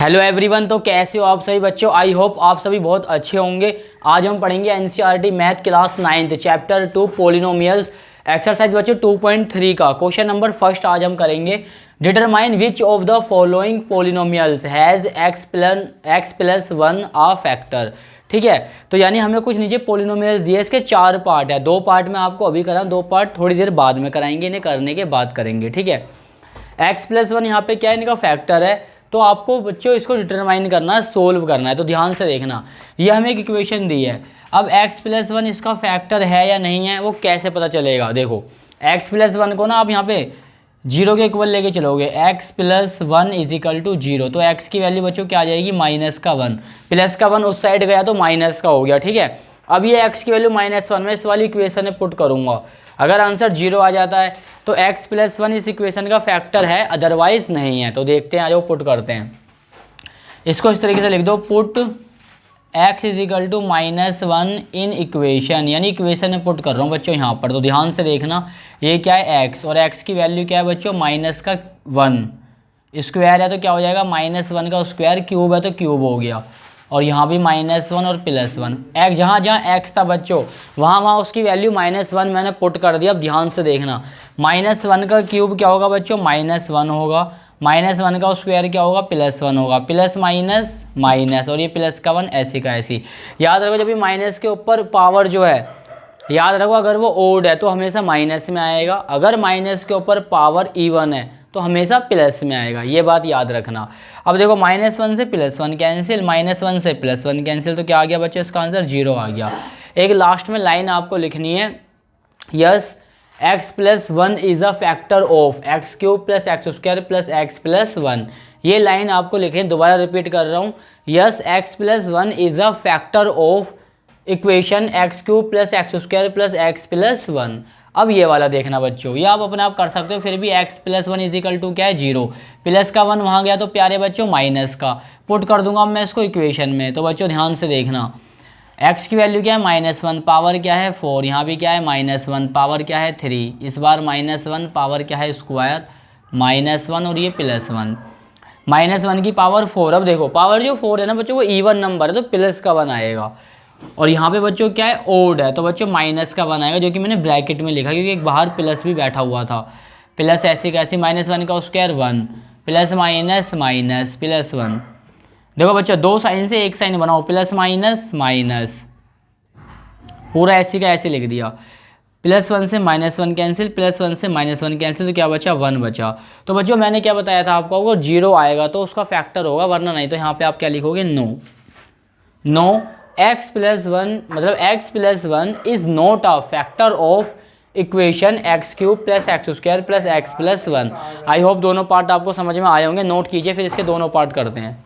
Hello everyone, तो कैसे हो आप सभी बच्चों। आई होप आप सभी बहुत अच्छे होंगे। आज हम पढ़ेंगे NCERT math class 9th chapter 2 polynomials exercise बच्चों 2.3 का क्वेश्चन नंबर फर्स्ट आज हम करेंगे। Determine which of the following polynomials has x+1 a factor. ठीक है, तो यानी हमें कुछ नीचे पोलिनोमियल्स दिए, इसके 4 पार्ट है। 2 पार्ट में आपको अभी कराऊँ, 2 पार्ट थोड़ी देर बाद में कराएंगे, इन्हें करने के बाद करेंगे। ठीक है, x+1 यहाँ पे क्या है, इनका फैक्टर है। तो आपको बच्चों इसको डिटरमाइन करना है, सोल्व करना है। तो ध्यान से देखना, ये हमें एक इक्वेशन दी है। अब x+1 इसका फैक्टर है या नहीं है वो कैसे पता चलेगा। देखो x+1 को ना आप यहाँ पे 0 के इक्वल लेके चलोगे, x+1 = 0। तो x की वैल्यू बच्चों क्या आ जाएगी, -1। प्लस का 1 उस साइड गया तो माइनस का हो गया। ठीक है, अब ये x की वैल्यू -1 में इस वाली इक्वेशन में पुट करूँगा। अगर आंसर 0 आ जाता है तो x+1 इस इक्वेशन का फैक्टर है, अदरवाइज नहीं है। तो देखते हैं, आज वो पुट करते हैं। इसको इस तरीके से लिख दो, पुट x = -1 इन इक्वेशन, यानी इक्वेशन में पुट कर रहा हूँ बच्चों यहाँ पर। तो ध्यान से देखना, ये क्या है x, और x की वैल्यू क्या है बच्चों, -1 स्क्वायर है तो क्या हो जाएगा, -1 का स्क्वायर, क्यूब है तो क्यूब हो गया। और यहाँ भी -1 और +1, x जहाँ जहाँ x था बच्चों वहाँ वहाँ उसकी वैल्यू -1 मैंने पुट कर दिया। अब ध्यान से देखना, -1 का क्यूब क्या होगा बच्चों, -1 होगा, -1 का स्क्वायर क्या होगा, +1 होगा, प्लस माइनस माइनस, और ये प्लस का 1 ऐसे का ऐसी। याद रखो, जब भी माइनस के ऊपर पावर जो है, याद रखो अगर वो ओड है तो हमेशा माइनस में आएगा, अगर माइनस के ऊपर पावर इवन है तो हमेशा प्लस में आएगा, ये बात याद रखना। अब देखो -1 से +1 कैंसिल, -1 से +1 कैंसिल, तो क्या आ गया बच्चों, इसका आंसर 0 आ गया। एक लास्ट में लाइन आपको लिखनी है, yes x+1 is a factor of x³ + x² + x+1। ये लाइन आपको लिखनी है, दोबारा रिपीट कर रहा हूँ, yes x+1 is a factor of equation x³ + x² + x+1। अब ये वाला देखना बच्चों, ये आप अपने आप कर सकते हो। फिर भी x+1 = क्या है, 0, प्लस का 1 वहाँ गया तो प्यारे बच्चों माइनस का पुट कर दूंगा मैं इसको इक्वेशन में। तो बच्चों ध्यान से देखना, x की वैल्यू क्या है, -1, पावर क्या है 4, यहाँ भी क्या है -1, पावर क्या है 3, इस बार -1, पावर क्या है स्क्वायर -1, और ये +1, -1 की पावर 4। अब देखो पावर जो 4 है ना बच्चों वो इवन नंबर है तो प्लस का 1 आएगा, और यहाँ पे बच्चों क्या है, ओड है तो बच्चों माइनस का 1 आएगा, जो कि मैंने ब्रैकेट में लिखा क्योंकि एक बाहर प्लस भी बैठा हुआ था। प्लस ऐसे कैसे, -1 का स्क्वायर 1, प्लस माइनस माइनस +1। देखो बच्चों 2 साइन से एक साइन बनाओ, प्लस माइनस माइनस, पूरा ऐसे का ऐसे लिख दिया। +1 से -1 कैंसिल, +1 से -1 कैंसिल, तो क्या बचा, 1 बचा। तो बच्चों मैंने क्या बताया था आपको, अगर 0 आएगा तो उसका फैक्टर होगा, वरना नहीं। तो यहाँ पे आप क्या लिखोगे, नो x+1 मतलब x+1 is not a factor of equation x³ + x² + x+1। I hope दोनों पार्ट आपको समझ में आए होंगे, नोट कीजिए, फिर इसके दोनों पार्ट करते हैं।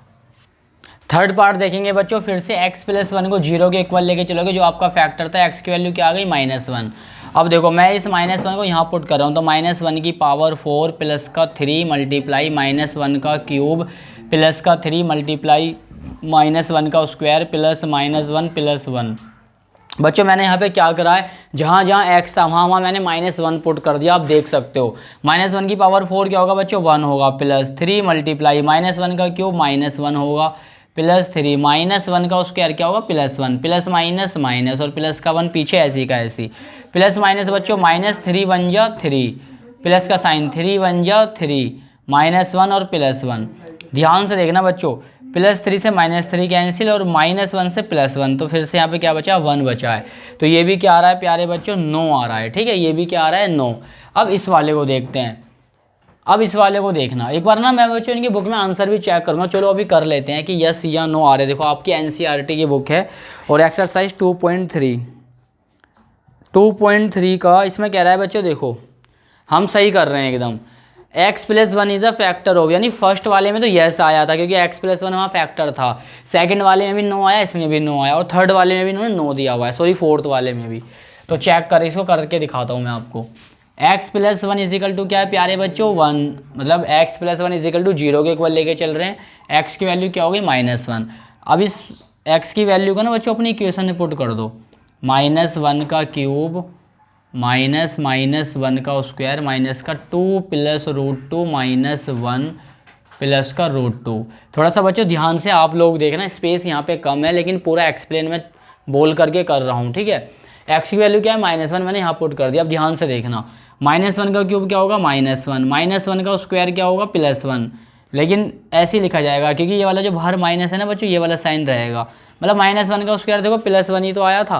थर्ड पार्ट देखेंगे बच्चों, फिर से x+1 को 0 के इक्वल लेके चलोगे, जो आपका फैक्टर था, x की वैल्यू क्या आ गई, -1। अब देखो मैं इस -1 को यहाँ पुट कर रहा हूँ, तो -1 की पावर 4 प्लस का 3 मल्टीप्लाई -1 का क्यूब प्लस का 3 मल्टीप्लाई -1 का स्क्वायर प्लस -1 +1। बच्चों मैंने यहाँ पे क्या करा है, जहाँ जहाँ x था वहाँ वहाँ मैंने -1 पुट कर दिया, आप देख सकते हो। -1 की पावर 4 क्या होगा बच्चों, 1 होगा, प्लस 3 मल्टीप्लाई -1 का क्यूब -1 होगा प्लस 3 -1 का स्क्वायर क्या होगा, +1, प्लस माइनस माइनस, और प्लस का 1 पीछे ऐसी का ऐसी, प्लस माइनस बच्चों -3 1 जा 3, प्लस का साइन 3 1 जा 3, -1 और +1। ध्यान से देखना बच्चों, +3 से -3 कैंसिल, और -1 से +1, तो फिर से यहाँ पे क्या बचा, 1 बचा है। तो ये भी क्या आ रहा है प्यारे बच्चों, 9 आ रहा है। ठीक है, ये भी क्या आ रहा है, 9। अब इस वाले को देखते हैं, अब इस वाले को देखना एक बार ना, मैं बच्चों इनकी बुक में आंसर भी चेक करूँगा। चलो अभी कर लेते हैं कि यस या नो आ रहे। देखो आपकी एनसीईआरटी की बुक है और एक्सरसाइज 2.3 का इसमें कह रहा है बच्चों, देखो हम सही कर रहे हैं एकदम। x+1 is a factor of, यानी फर्स्ट वाले में तो यस आया था क्योंकि x+1 वहाँ फैक्टर था, सेकंड वाले में भी 9 आया, इसमें भी 9 आया, और थर्ड वाले में भी इन्होंने 9 दिया हुआ है, सॉरी फोर्थ वाले में भी। तो चेक कर, इसको करके दिखाता हूँ मैं आपको। x+1 = क्या है प्यारे बच्चों, 1, मतलब x+1 = 0 के इक्वल लेके चल रहे हैं। x की वैल्यू क्या होगी, -1। अब इस x की वैल्यू को ना बच्चों अपनी इक्वेशन में पुट कर दो, -1 का क्यूब माइनस -1 का स्क्वायर माइनस का 2 + √2 -1 प्लस का रूट 2। थोड़ा सा बच्चों ध्यान से आप लोग देखना, स्पेस यहाँ पे कम है लेकिन पूरा एक्सप्लेन मैं बोल करके कर रहा हूँ, ठीक है। एक्स की वैल्यू क्या है -1, मैंने यहाँ पुट कर दिया। अब ध्यान से देखना, -1 का क्यूब क्या होगा -1, -1 का स्क्वायर क्या होगा +1, लेकिन ऐसे ही लिखा जाएगा क्योंकि ये वाला जो बाहर माइनस है ना बच्चों, ये वाला साइन रहेगा। मतलब -1 का स्क्वायर देखो +1 ही तो आया था,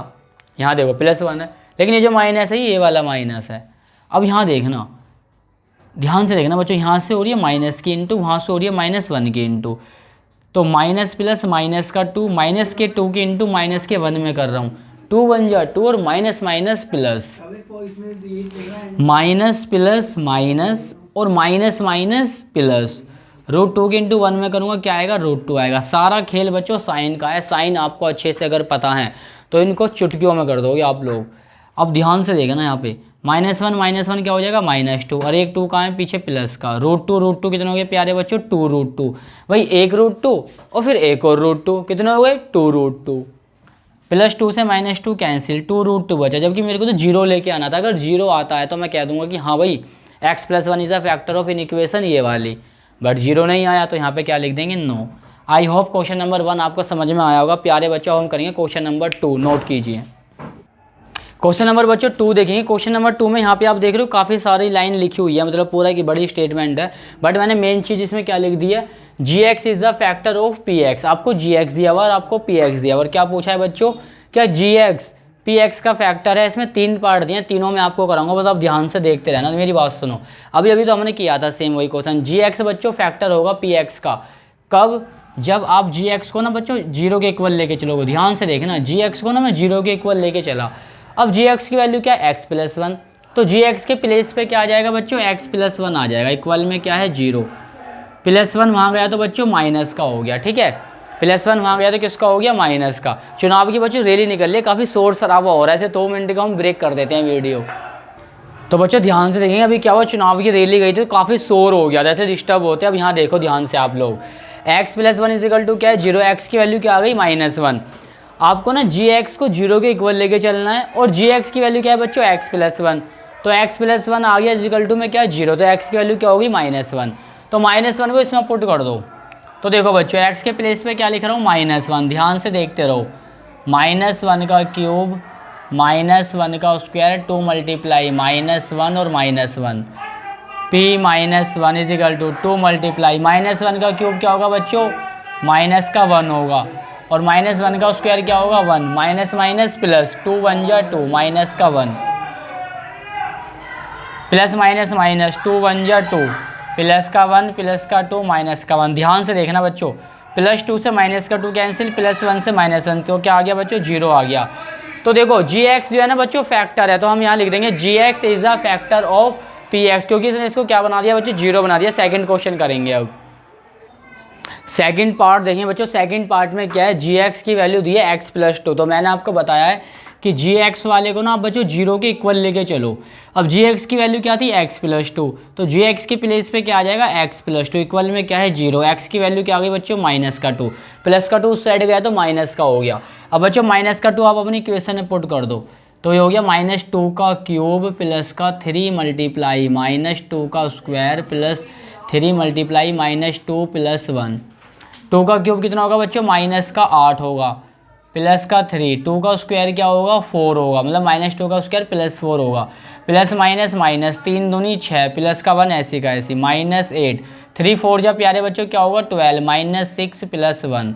यहाँ देखो +1 है, लेकिन ये जो माइनस है ये वाला माइनस है। अब यहाँ देखना, ध्यान से देखना बच्चों, यहाँ से हो रही है माइनस की इंटू, वहाँ से हो रही है -1 की इंटू, तो माइनस प्लस माइनस का 2, माइनस के 2 की इंटू माइनस के 1 में कर रहा हूँ, 2 1 जा 2 और minus minus plus, minus plus minus और माइनस माइनस प्लस, √2 के इंटू 1 में करूँगा क्या आएगा, √2 आएगा। सारा खेल बच्चों साइन का है, साइन आपको अच्छे से अगर पता है तो इनको चुटकियों में कर दोगे आप लोग। अब ध्यान से देखना यहाँ पे -1 क्या हो जाएगा -2, और एक 2 कहाँ है पीछे प्लस का, √2 कितने हो गए प्यारे बच्चों, 2√2, भाई एक √2 और फिर एक और √2, कितने हो गए 2√2, +2 से -2 कैंसिल, 2√2 बचा। जबकि मेरे को तो 0 लेके आना था, अगर 0 आता है तो मैं कह दूंगा कि हाँ भाई x + 1 is a factor of in equation ये वाली, बट 0 नहीं आया तो यहाँ पे क्या लिख देंगे, no. I hope question number 1 आपको समझ में आया होगा प्यारे बच्चों। हम करेंगे क्वेश्चन नंबर 2, नोट कीजिए। क्वेश्चन नंबर बच्चों 2 देखेंगे। क्वेश्चन नंबर 2 में यहाँ पे आप देख रहे हो काफ़ी सारी लाइन लिखी हुई है, मतलब पूरा की बड़ी स्टेटमेंट है, बट मैंने मेन चीज़ इसमें क्या लिख दी है, gx is the factor of px। आपको gx दिया हुआ और आपको px दिया हुआ, और क्या पूछा है बच्चों, क्या gx px का फैक्टर है। इसमें 3 पार्ट दिए, तीनों में आपको कराऊंगा, बस आप ध्यान से देखते रहना, मेरी बात सुनो। अभी तो हमने किया था सेम वही क्वेश्चन, gx बच्चों फैक्टर होगा px का, कब, जब आप gx को ना बच्चों 0 के इक्वल लेके चलोगे। ध्यान से देखना, gx को ना मैं 0 के इक्वल लेके चला, अब gx की वैल्यू क्या है x + 1, तो gx के प्लेस पे क्या आ जाएगा बच्चों, x + 1 आ जाएगा, इक्वल में क्या है 0, +1 वहाँ गया तो बच्चों माइनस का हो गया, ठीक है, +1 वहाँ गया तो किसका हो गया, माइनस का। चुनाव की बच्चों रैली निकल रही है, काफ़ी शोर शराबा हो रहा है, ऐसे 2 मिनट का हम ब्रेक कर देते हैं वीडियो। तो बच्चों ध्यान से देखेंगे, अभी क्या हुआ, चुनाव की रैली गई थी तो काफ़ी शोर हो गया, जैसे डिस्टर्ब होते हैं। अब यहाँ देखो ध्यान से आप लोग, x + 1 = क्या है 0, x की वैल्यू क्या आ गई -1। आपको ना gx को 0 के इक्वल लेके चलना है, और gx की वैल्यू क्या है बच्चों x + 1, तो x + 1 आ गया = में क्या है 0, तो x की वैल्यू क्या होगी -1, तो -1 को इसमें पुट कर दो। तो देखो बच्चों x के प्लेस पे क्या लिख रहा हूँ -1, ध्यान से देखते रहो, -1 का क्यूब -1 का स्क्वायर 2 मल्टीप्लाई -1 और -1, p -1 = 2 मल्टीप्लाई -1 का क्यूब क्या होगा बच्चों, -1 होगा, और -1 का स्क्वायर क्या होगा 1, माइनस माइनस प्लस, 2 1 जा 2, -1 प्लस माइनस माइनस, 2 1 जा 2, +1 +2 -1। ध्यान से देखना बच्चों, +2 से -2 कैंसिल, +1 से -1, तो क्या आ गया बच्चों 0 आ गया। तो देखो gx जो है ना बच्चों फैक्टर है, तो हम यहाँ लिख देंगे gx is a factor of px, क्योंकि इसने इसको क्या बना दिया बच्चों 0 बना दिया। सेकंड क्वेश्चन करेंगे। अब सेकंड पार्ट देखेंगे बच्चों, सेकंड पार्ट में क्या है, gx की वैल्यू दी है x + 2, तो मैंने आपको बताया है कि gx वाले को ना आप बच्चों 0 के इक्वल लेके चलो। अब gx की वैल्यू क्या थी x + 2, तो gx के प्लेस पे क्या आ जाएगा x + 2, इक्वल में क्या है 0, x की वैल्यू क्या आ गई बच्चों -2, प्लस का 2 उस साइड गया तो माइनस का हो गया। अब बच्चों -2 आप अपनी इक्वेशन में पुट कर दो, तो ये हो गया -2 का क्यूब प्लस का 3 मल्टीप्लाई -2 का स्क्वायर प्लस 3 मल्टीप्लाई -2 + 1, 2 का क्यूब कितना होगा बच्चों -8 होगा, प्लस का 3, 2 का स्क्वायर क्या होगा 4 होगा, मतलब -2 का स्क्वायर +4 होगा, प्लस माइनस माइनस 3 दूनी 6, प्लस का 1 ऐसी का ऐसी, -8, 3 4 जब प्यारे बच्चों क्या होगा 12, -6 + 1।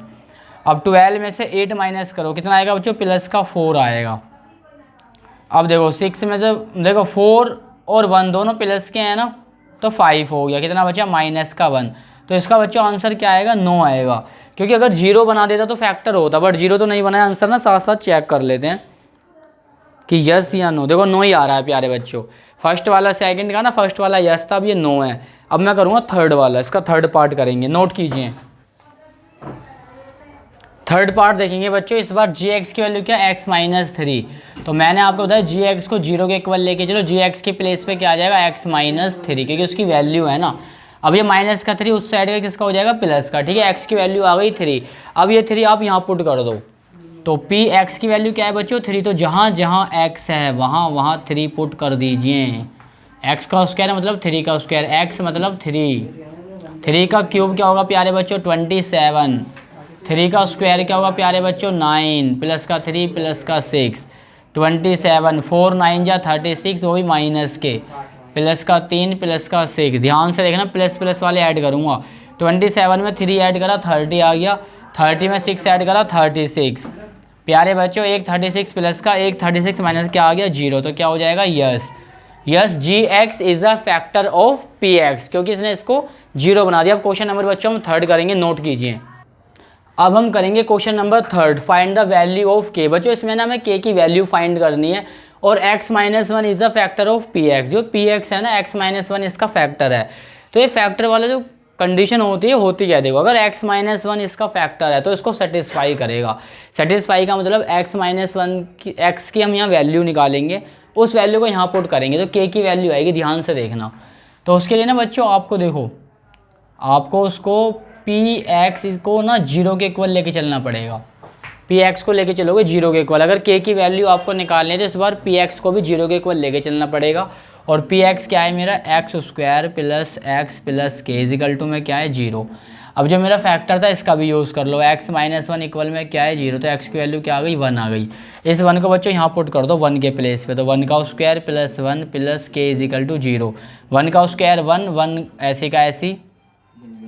अब 12 में से 8 माइनस करो, कितना आएगा बच्चों प्लस का 4 आएगा। अब देखो 6 में से देखो 4 और 1 दोनों प्लस के हैं ना, तो 5 हो गया, कितना बचा -1, तो इसका बच्चों आंसर क्या आएगा 9 आएगा, क्योंकि अगर 0 बना देता तो फैक्टर होता, बट 0 तो नहीं बनाया। आंसर ना साथ साथ चेक कर लेते हैं कि यस या नो। देखो 9 ही आ रहा है प्यारे बच्चों, फर्स्ट वाला सेकंड का ना, फर्स्ट वाला यस था, अब ये 9 है। अब मैं करूँगा थर्ड वाला, इसका थर्ड पार्ट करेंगे, नोट कीजिए। थर्ड पार्ट देखेंगे बच्चों, इस बार gx की वैल्यू क्या x - 3, तो मैंने आपको बताया gx को 0 के इक्वल लेके चलो, gx के प्लेस पे क्या आ जाएगा x - 3, क्योंकि उसकी वैल्यू है ना। अब ये -3 उस साइड का किसका हो जाएगा प्लस का, ठीक है, x की वैल्यू आ गई 3। अब ये 3 आप यहाँ पुट कर दो, तो p x की वैल्यू क्या है बच्चों 3, तो जहाँ जहाँ x है वहाँ वहाँ 3 पुट कर दीजिए। x का स्क्वायर मतलब 3 का स्क्वायर, x मतलब 3, 3 का क्यूब क्या होगा प्यारे बच्चों 27, 3 का स्क्वायर क्या होगा प्यारे बच्चों 9 प्लस का 3 प्लस का 6 27, 4 9 जा 36, वो भी माइनस के, प्लस का 3 प्लस का 6। ध्यान से देखना प्लस प्लस वाले ऐड करूँगा। 27 में 3 ऐड करा 30 आ गया, 30 में 6 ऐड करा 36। प्यारे बच्चों एक 36 प्लस का एक 36 माइनस क्या आ गया 0, तो क्या हो जाएगा yes. Yes G X is a factor of P X, क्योंकि इसने इसको 0 बना दिया। अब क्वेश्चन नंबर बच्चों हम थर्ड करेंगे, नोट कीजिए। अब हम करेंगे question number third, find the value of के। बच्चों इसमें ना हमें के की वैल्यू फाइंड करनी है और x minus one is the factor of P x. जो पी एक्स है ना x माइनस वन इसका फैक्टर है। तो ये फैक्टर वाला जो कंडीशन होती क्या देखो, अगर x माइनस वन इसका फैक्टर है तो इसको सेटिस्फाई करेगा। सेटिस्फाई का मतलब x माइनस वन की x की हम यहाँ वैल्यू निकालेंगे, उस वैल्यू को यहाँ पुट करेंगे तो k की वैल्यू आएगी। ध्यान से देखना। तो उसके लिए ना बच्चों आपको देखो, आपको उसको पी एक्स को ना 0 के इक्वल लेके चलना पड़ेगा। पी एक्स को लेके चलोगे 0 के इक्वल। अगर के की वैल्यू आपको निकालनी है तो इस बार पी एक्स को भी 0 के इक्वल लेके चलना पड़ेगा। और पी एक्स क्या है मेरा x square plus x plus के इजिकल टू में क्या है 0। अब जो मेरा फैक्टर था इसका भी यूज़ कर लो, x माइनस वन इक्वल में क्या है 0, तो x की वैल्यू क्या आ गई 1 आ गई। इस 1 को बच्चों यहाँ पुट कर दो 1 के प्लेस पे, तो 1 का स्क्वायर प्लस 1 प्लस के इजिकल टू 0। 1 का स्क्वायर 1, 1 ऐसे का ऐसी।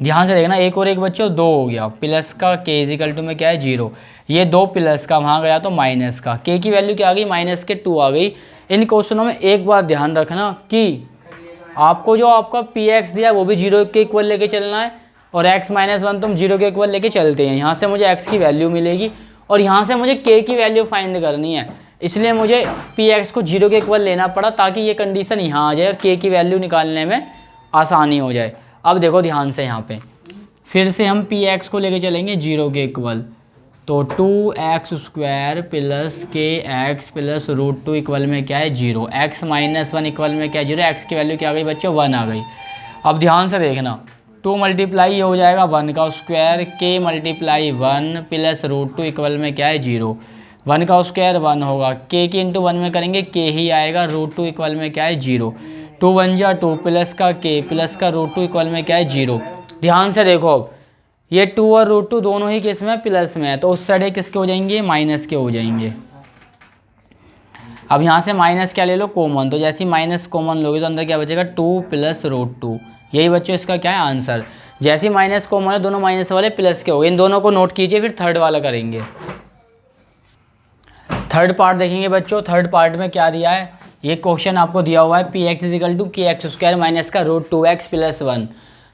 ध्यान से देखना एक और एक बच्चों 2 हो गया, प्लस का के इजिकल टू में क्या है 0। ये 2 प्लस का वहाँ गया तो माइनस का, के की वैल्यू क्या आ गई माइनस के 2 आ गई। इन क्वेश्चनों में एक बात ध्यान रखना कि आपको जो आपका पी एक्स दिया है वो भी 0 के इक्वल लेके चलना है और x माइनस वन तुम 0 के इक्वल लेके चलते हैं। यहाँ से मुझे x की वैल्यू मिलेगी और यहाँ से मुझे k की वैल्यू फाइंड करनी है, इसलिए मुझे पी एक्स को 0 के इक्वल लेना पड़ा ताकि ये कंडीशन यहाँ आ जाए और k की वैल्यू निकालने में आसानी हो जाए। अब देखो ध्यान से यहाँ पे फिर से हम पी एक्स को लेके चलेंगे 0 के इक्वल, तो 2x स्क्वायर प्लस के एक्स प्लस रूट 2 इक्वल में क्या है 0। x माइनस वन इक्वल में क्या है 0, x की वैल्यू क्या आ गई बच्चों 1 आ गई। अब ध्यान से देखना 2 मल्टीप्लाई ये हो जाएगा 1 का square k multiply 1 plus root 2 equal में क्या है 0। 1 का स्क्वायर 1 होगा, k की इंटू 1 में करेंगे k ही आएगा, रूट 2 इक्वल में क्या है 0। 2 1 जा 2 प्लस का k प्लस का रूट 2 इक्वल में क्या है 0। ध्यान से देखो अब ये 2 और रूट 2 दोनों ही किस में प्लस में है, तो उस साइड किसके हो जाएंगे माइनस के हो जाएंगे। अब यहाँ से माइनस क्या ले लो कॉमन, तो जैसे ही माइनस कॉमन लोगे तो अंदर क्या बचेगा 2 प्लस रूट 2। यही बच्चों इसका क्या है आंसर। जैसे ही माइनस कॉमन है दोनों माइनस वाले प्लस के हो गए। इन दोनों को नोट कीजिए, फिर थर्ड वाला करेंगे। थर्ड पार्ट देखेंगे बच्चों। थर्ड पार्ट में क्या दिया है, ये क्वेश्चन आपको दिया हुआ है पी एक्स इजिकल टू के एक्स स्क्वायर माइनस का रूट 2x प्लस 1।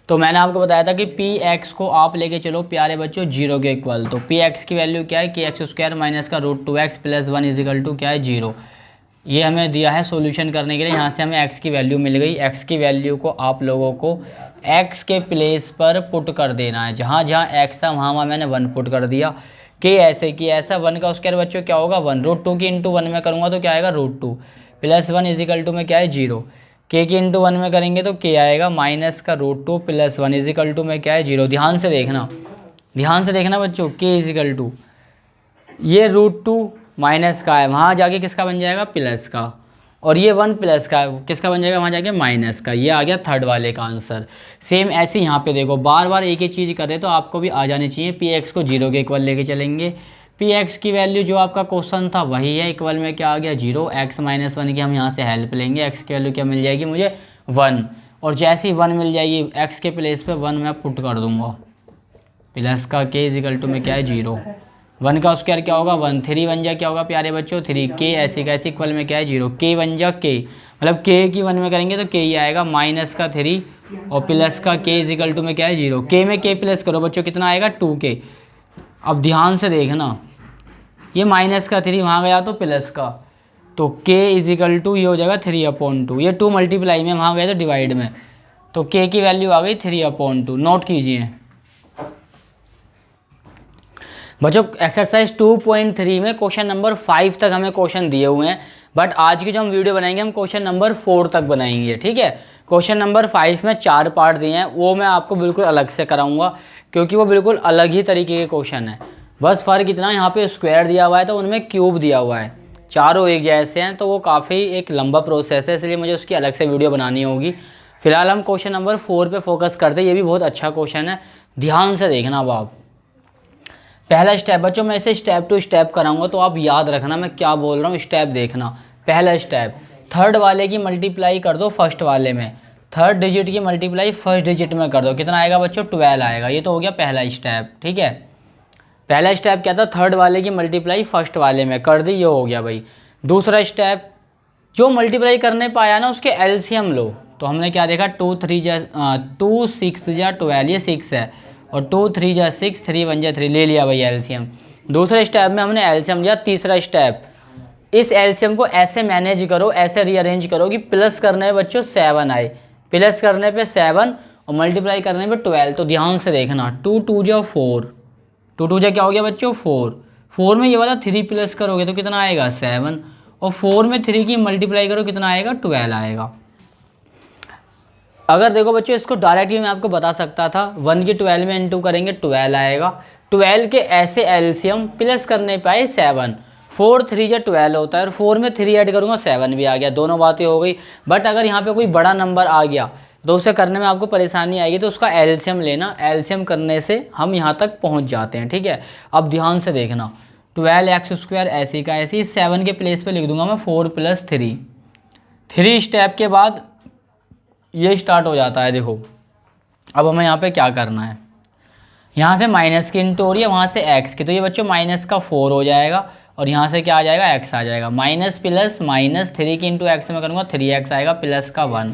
तो मैंने आपको बताया था कि पी एक्स को आप लेके चलो प्यारे बच्चों 0 के इक्वल, तो पी एक्स की वैल्यू क्या है के एक्स स्क्वायर माइनस का root 2x plus 1 equal to क्या है 0। ये हमें दिया है सॉल्यूशन करने के लिए। यहाँ से हमें x की वैल्यू मिल गई। x की वैल्यू को आप लोगों को x के प्लेस पर पुट कर देना है। जहाँ जहाँ x था वहाँ मैंने 1 पुट कर दिया। के ऐसे कि ऐसा 1 का स्क्वायर बच्चों क्या होगा 1, रूट 2 की इंटू 1 में करूँगा तो क्या आएगा रूट 2 प्लस 1 इजिकल टू में क्या है 0। के की इंटू 1 में करेंगे तो के आएगा माइनस का रूट 2 प्लस 1 इजिकल टू में क्या है 0। ध्यान से देखना बच्चों, के इजिकल टू ये रूट 2 माइनस का है, वहाँ जाके किसका बन जाएगा प्लस का, और ये 1 प्लस का है, किसका बन जाएगा वहाँ जाके माइनस का। ये आ गया थर्ड वाले का आंसर। सेम ऐसे यहाँ पे देखो बार बार एक ही चीज़ कर रहे तो आपको भी आ जानी चाहिए। पी एक्स को 0 के इक्वल लेके चलेंगे। पी एक्स की वैल्यू जो आपका क्वेश्चन था वही है, इक्वल में क्या आ गया 0। एक्स माइनस 1 की हम यहाँ से हेल्प लेंगे। एक्स की वैल्यू क्या मिल जाएगी मुझे 1, और जैसी 1 मिल जाएगी एक्स के प्लेस पे 1 मैं पुट कर दूंगा, प्लस का के इजिकल टू में क्या है 0। 1 का स्क्वायर क्या होगा 1, 3 1 जा क्या होगा प्यारे बच्चों 3, के ऐसे कैसे इक्वल में क्या है 0। के 1 जा के, मतलब के की 1 में करेंगे तो के ही आएगा माइनस का 3 और प्लस का के इजिकल टू में क्या है 0। के में के प्लस करो बच्चों कितना आएगा 2k। अब ध्यान से देखना ये माइनस का 3 वहाँ गया तो प्लस का, तो k इजिकल टू ये हो जाएगा 3/2। ये 2 मल्टीप्लाई में वहाँ गया तो डिवाइड में, तो k की वैल्यू आ गई 3/2। नोट कीजिए बच्चों। एक्सरसाइज 2.3 में क्वेश्चन नंबर 5 तक हमें क्वेश्चन दिए हुए हैं, बट आज की जो हम वीडियो बनाएंगे हम क्वेश्चन नंबर 4 तक बनाएंगे, ठीक है। क्वेश्चन नंबर 5 में 4 पार्ट दिए हैं, वो मैं आपको बिल्कुल अलग से कराऊंगा क्योंकि वो बिल्कुल अलग ही तरीके के क्वेश्चन है। बस फ़र्क इतना यहाँ पे स्क्वायर दिया हुआ है तो उनमें क्यूब दिया हुआ है, चारों एक जैसे हैं, तो वो काफ़ी एक लंबा प्रोसेस है, इसलिए मुझे उसकी अलग से वीडियो बनानी होगी। फिलहाल हम क्वेश्चन नंबर 4 पे फोकस करते हैं। ये भी बहुत अच्छा क्वेश्चन है, ध्यान से देखना अब आप। पहला स्टेप बच्चों, मैं इसे स्टेप टू स्टेप कराऊंगा तो आप याद रखना मैं क्या बोल रहा हूँ, स्टेप देखना। पहला स्टेप, थर्ड वाले की मल्टीप्लाई कर दो फर्स्ट वाले में, थर्ड डिजिट की मल्टीप्लाई फर्स्ट डिजिट में कर दो। कितना आएगा बच्चों? 12 आएगा। ये तो हो गया पहला स्टेप, ठीक है। पहला स्टेप क्या था? थर्ड वाले की मल्टीप्लाई फर्स्ट वाले में कर दी, ये हो गया भाई। दूसरा स्टेप, जो मल्टीप्लाई करने पाया ना उसके एलसीएम लो। तो हमने क्या देखा, 2 3 2 6 जा 12, ये 6 है, और 2 3 जा 6, 3 1 जा 3, ले लिया भाई एलसीएम। दूसरे स्टेप में हमने एलसीएम लिया। तीसरा स्टेप, इस एलसीएम को ऐसे मैनेज करो, ऐसे रीअरेंज करो कि प्लस करने पे बच्चों 7 आए, प्लस करने पे 7 और मल्टीप्लाई करने पे 12। तो ध्यान से देखना, 2 2 जा 4, 2 2 जा क्या हो गया बच्चों? 4, 4 में ये वाला 3 प्लस करोगे तो कितना आएगा? 7, और 4 में 3 की मल्टीप्लाई करो कितना आएगा? 12 आएगा। अगर देखो बच्चों इसको डायरेक्टली मैं आपको बता सकता था, 1 की 12 में इंटू करेंगे 12 आएगा। 12 के ऐसे एलसीएम प्लस करने पे आए 7, 4 3 या 12 होता है, और 4 में 3 ऐड करूँगा 7 भी आ गया। दोनों बातें हो गई। बट अगर यहाँ पे कोई बड़ा नंबर आ गया तो उसे करने में आपको परेशानी आएगी, तो उसका एलसीएम लेना। एलसीएम करने से हम यहाँ तक पहुँच जाते हैं, ठीक है। अब ध्यान से देखना, 12x² ऐसे का ऐसे, 7 के प्लेस पे लिख दूंगा मैं 4 + 3। 3 स्टेप के बाद ये स्टार्ट हो जाता है। देखो अब हमें यहाँ पे क्या करना है, यहाँ से माइनस की इंटू हो रही है, वहाँ से x की, तो ये बच्चों माइनस का 4 हो जाएगा, और यहाँ से क्या आ जाएगा? x आ जाएगा। माइनस प्लस माइनस 3 की इंटू x में करूँगा 3x आएगा, प्लस का 1।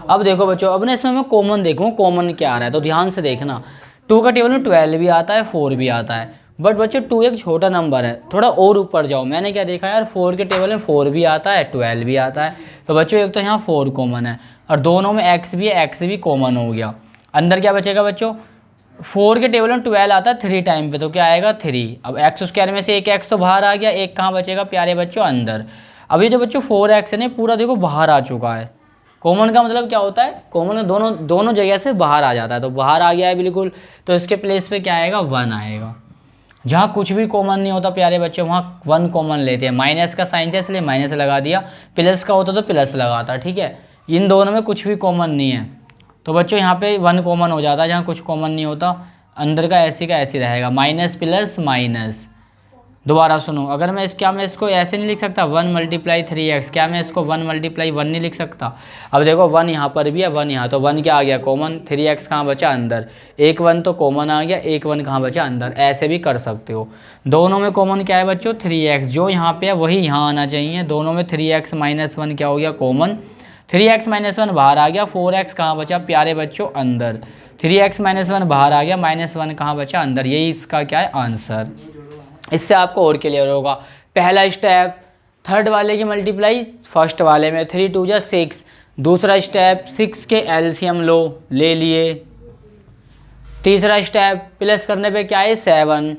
अब देखो बच्चों, अब ना इसमें मैं कॉमन देखूँ कॉमन क्या आ रहा है, तो ध्यान से देखना। 2 का टेबल में 12 भी आता है, 4 भी आता है, बट बच्चों 2 एक छोटा नंबर है, थोड़ा और ऊपर जाओ। मैंने क्या देखा यार, 4 के टेबल में 4 भी आता है, 12 भी आता है, तो बच्चों एक तो यहाँ 4 कॉमन है, और दोनों में x भी है, x भी कॉमन हो गया। अंदर क्या बचेगा बच्चों? 4 के टेबल में 12 आता है 3 टाइम पे, तो क्या आएगा? 3। अब x² में से एक x तो बाहर आ गया, एक कहाँ बचेगा प्यारे बच्चों? अंदर। अब ये जो बच्चों 4x है ना, पूरा देखो बाहर आ चुका है। कॉमन का मतलब क्या होता है? कॉमन दोनों जगह से बाहर आ जाता है, तो बाहर आ गया है बिल्कुल, तो इसके प्लेस पे क्या आएगा? 1 आएगा। जहाँ कुछ भी कॉमन नहीं होता प्यारे बच्चों, वहाँ 1 कॉमन लेते हैं। माइनस का साइन था इसलिए माइनस लगा दिया, प्लस का होता तो प्लस लगाता, ठीक है। इन दोनों में कुछ भी कॉमन नहीं है, तो बच्चों यहाँ पे 1 कॉमन हो जाता है। जहाँ कुछ कॉमन नहीं होता, अंदर का ऐसे रहेगा, माइनस प्लस माइनस। दोबारा सुनो, अगर मैं इसको ऐसे नहीं लिख सकता 1 × 3x, क्या मैं इसको 1 × 1 नहीं लिख सकता? अब देखो 1 यहाँ पर भी है, 1 यहाँ, तो 1 क्या आ गया? कॉमन। 3x कहाँ बचा? अंदर। एक 1 तो कॉमन आ गया, एक 1 कहाँ बचा? अंदर। ऐसे भी कर सकते हो। दोनों में कॉमन क्या है बच्चों? 3x, जो यहाँ पे है वही यहाँ आना चाहिए। दोनों में 3x - 1 क्या हो गया? कॉमन। 3x - 1 बाहर आ गया, 4x कहाँ बचा प्यारे बच्चों? अंदर। 3x - 1 बाहर आ गया, -1 कहाँ बचा? अंदर। यही इसका क्या है? आंसर। इससे आपको और क्लियर होगा। पहला स्टेप, थर्ड वाले की मल्टीप्लाई फर्स्ट वाले में, 3 2 जा 6। दूसरा स्टेप, 6 के एलसीएम लो, ले लिए। तीसरा स्टेप, प्लस करने पे क्या है? 7,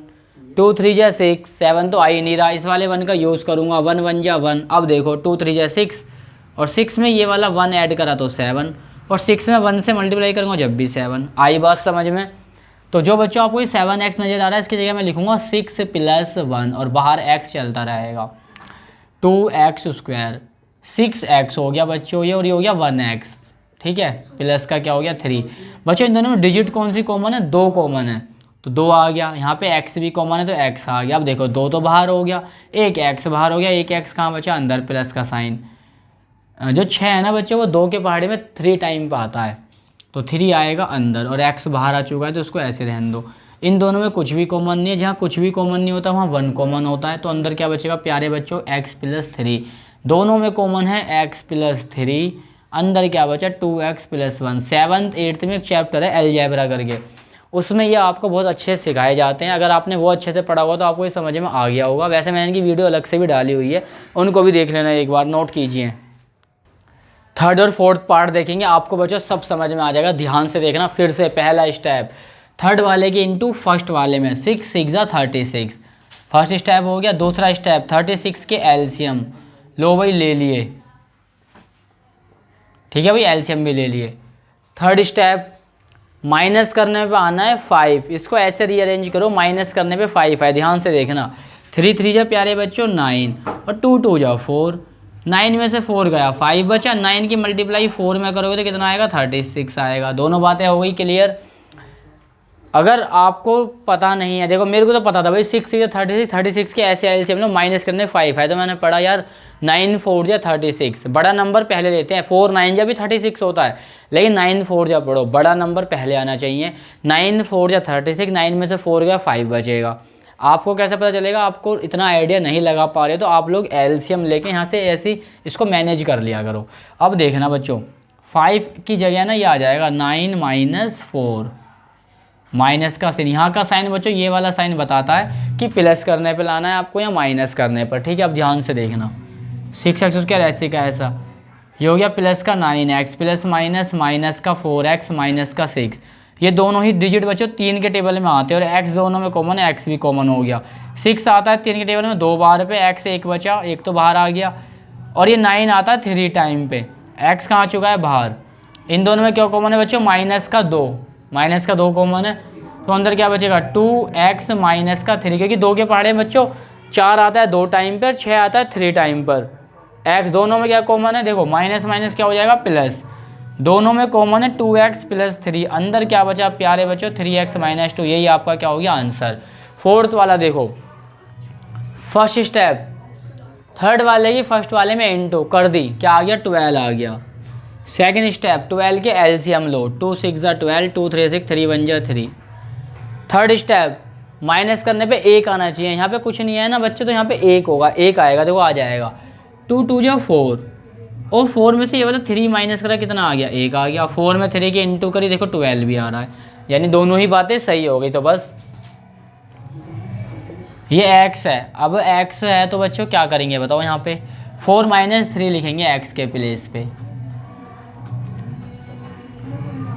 2 3 जा 6, 7 तो आ ही नहीं रहा, इस वाले 1 का यूज़ करूँगा, 1 1 जा 1। अब देखो 2 3 जा 6, और 6 में ये वाला 1 ऐड करा तो 7, और 6 में 1 से मल्टीप्लाई करूँगा जब भी 7। आई बात समझ में? तो जो बच्चों आपको ये 7x नज़र आ रहा है, इसकी जगह मैं लिखूँगा 6 + 1, और बाहर x चलता रहेगा, 2x²। 6x हो गया बच्चों ये, और ये हो गया 1x, ठीक है। प्लस का क्या हो गया? 3। बच्चों इन दोनों में डिजिट कौन सी कॉमन है? 2 कॉमन है, तो 2 आ गया। यहाँ पे x भी कॉमन है तो x आ गया। अब देखो 2 तो बाहर हो गया, एक x बाहर हो गया, एक x कहाँ बचा? अंदर, प्लस का साइन। जो 6 है ना बच्चों, वो 2 के पहाड़ी में 3 टाइम पे आता है, तो 3 आएगा अंदर, और x बाहर आ चुका है तो उसको ऐसे रहने दो। इन दोनों में कुछ भी कॉमन नहीं है, जहाँ कुछ भी कॉमन नहीं होता वहाँ 1 कॉमन होता है, तो अंदर क्या बचेगा प्यारे बच्चों? x + 3। दोनों में कॉमन है x + 3, अंदर क्या बचा? 2x + 1। 7th 8th में एक चैप्टर है अलजेब्रा करके, उसमें ये आपको बहुत अच्छे से सिखाए जाते हैं। अगर आपने वो अच्छे से पढ़ा हुआ तो आपको ये समझ में आ गया होगा। वैसे मैंने इनकी वीडियो अलग से भी डाली हुई है, उनको भी देख लेना, एक बार नोट कीजिए। थर्ड और फोर्थ पार्ट देखेंगे, आपको बच्चों सब समझ में आ जाएगा। ध्यान से देखना फिर से। पहला स्टेप, थर्ड वाले के इंटू फर्स्ट वाले में, 6 6 जा 36, फर्स्ट स्टेप हो गया। दूसरा स्टेप, 36 के एलसीएम लो भाई, ले लिए, ठीक है भाई, एलसीएम भी ले लिए। थर्ड स्टेप, माइनस करने पे आना है 5, इसको ऐसे रीअरेंज करो, माइनस करने पे 5 है, ध्यान से देखना। 3 3 जा प्यारे बच्चों 9, और 2 2 जा 4, 9 में से 4 गया, 5 बचा। 9 की मल्टीप्लाई 4 में करोगे तो कितना आएगा, 36 आएगा। दोनों बातें हो गई क्लियर। अगर आपको पता नहीं है, देखो मेरे को तो पता था भाई 6 या 36, 36 के ऐसे एलसीएम लो माइनस करने 5 है, तो मैंने पढ़ा यार 9 4 या 36, बड़ा नंबर पहले लेते हैं। 4 9 या भी 36 होता है, लेकिन 9 4 या पढ़ो, बड़ा नंबर पहले आना चाहिए। 9 4 या 36, 9 में से 4 गया, 5 बचेगा। आपको कैसे पता चलेगा, आपको इतना आइडिया नहीं लगा पा रहे तो आप लोग एलसीएम लेके यहाँ से ऐसी इसको मैनेज कर लिया करो। अब देखना बच्चों, 5 की जगह ना ये आ जाएगा 9 - 4, माइनस का साइन, यहाँ का साइन बच्चों ये वाला साइन बताता है कि प्लस करने पे लाना है आपको या माइनस करने पर, ठीक है। अब ध्यान से देखना, 6x क्या ऐसे का ऐसा, ये हो गया प्लस का 9x प्लस माइनस माइनस का 4x माइनस का 6। ये दोनों ही डिजिट बच्चों 3 के टेबल में आते हैं और x दोनों में कॉमन है, x भी कॉमन हो गया। 6 आता है 3 के टेबल में 2 बार पे, x 1 बचा, 1 तो बाहर आ गया। और ये 9 आता है 3 टाइम पे, x कहाँ आ चुका है बाहर। इन दोनों में क्या कॉमन है बच्चों, माइनस का 2 कॉमन है, तो अंदर क्या बचेगा 2x माइनस का 3, क्योंकि 2 के पहाड़े बच्चों 4 आता है 2 टाइम पर, 6 आता है 3 टाइम पर। x दोनों में क्या कॉमन है, देखो माइनस माइनस क्या हो जाएगा प्लस, दोनों में कॉमन है 2x + 3, अंदर क्या बचा प्यारे बच्चों 3x - 2, यही आपका क्या हो गया आंसर। फोर्थ वाला देखो, फर्स्ट स्टेप थर्ड वाले की फर्स्ट वाले में इनटू कर दी, क्या आ गया 12 आ गया। सेकंड स्टेप 12 के एलसीएम लो, 2 6 12, 2 3 6, 3 1 3। थर्ड स्टेप माइनस करने पे 1 आना चाहिए, यहाँ पे कुछ नहीं है ना बच्चे, तो यहाँ पे 1 होगा, 1 आएगा, देखो आ जाएगा। 2 2 जो 4, और 4 में से ये वाला 3 माइनस करा कितना आ गया, 1 आ गया। 4 में 3 के इंटू करी, देखो 12 भी आ रहा है, यानी दोनों ही बातें सही हो गई। तो बस ये x है, अब x है तो बच्चों क्या करेंगे बताओ, यहाँ पे 4 - 3 लिखेंगे x के प्लेस पे,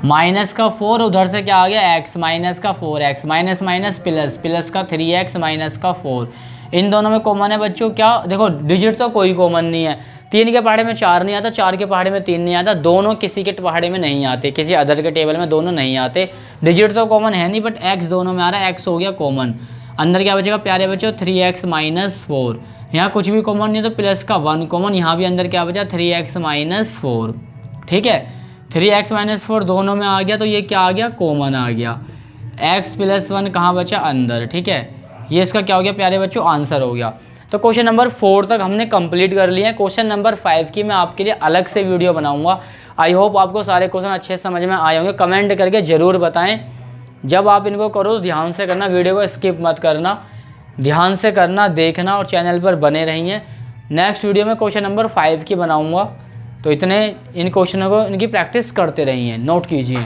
माइनस का 4, उधर से क्या आ गया x माइनस का 4x, minus minus plus, plus का 3x माइनस का 4। इन दोनों में कॉमन है बच्चों क्या, देखो डिजिट तो कोई कॉमन नहीं है। 3 के पहाड़े में 4 नहीं आता, 4 के पहाड़े में 3 नहीं आता, दोनों किसी के पहाड़े में नहीं आते, किसी अदर के टेबल में दोनों नहीं आते। डिजिट तो कॉमन है नहीं, बट x दोनों में आ रहा है, x हो गया कॉमन। अंदर क्या बचेगा प्यारे बच्चों 3x - 4, यहाँ कुछ भी कॉमन नहीं तो प्लस का 1 कॉमन, यहाँ भी अंदर क्या बचा 3x - 4, ठीक है। 3x - 4 दोनों में आ गया, तो ये क्या आ गया कॉमन आ गया। x + 1 कहाँ बचा अंदर, ठीक है। ये इसका क्या हो गया प्यारे बच्चों आंसर हो गया। तो क्वेश्चन नंबर 4 तक हमने कंप्लीट कर लिए हैं। क्वेश्चन नंबर 5 की मैं आपके लिए अलग से वीडियो बनाऊंगा। आई होप आपको सारे क्वेश्चन अच्छे समझ में आए होंगे, कमेंट करके ज़रूर बताएं। जब आप इनको करो तो ध्यान से करना, वीडियो को स्किप मत करना, ध्यान से करना, देखना और चैनल पर बने रहिए। नेक्स्ट वीडियो में क्वेश्चन नंबर 5 की बनाऊँगा, तो इतने इन क्वेश्चनों को इनकी प्रैक्टिस करते रहिए, नोट कीजिए।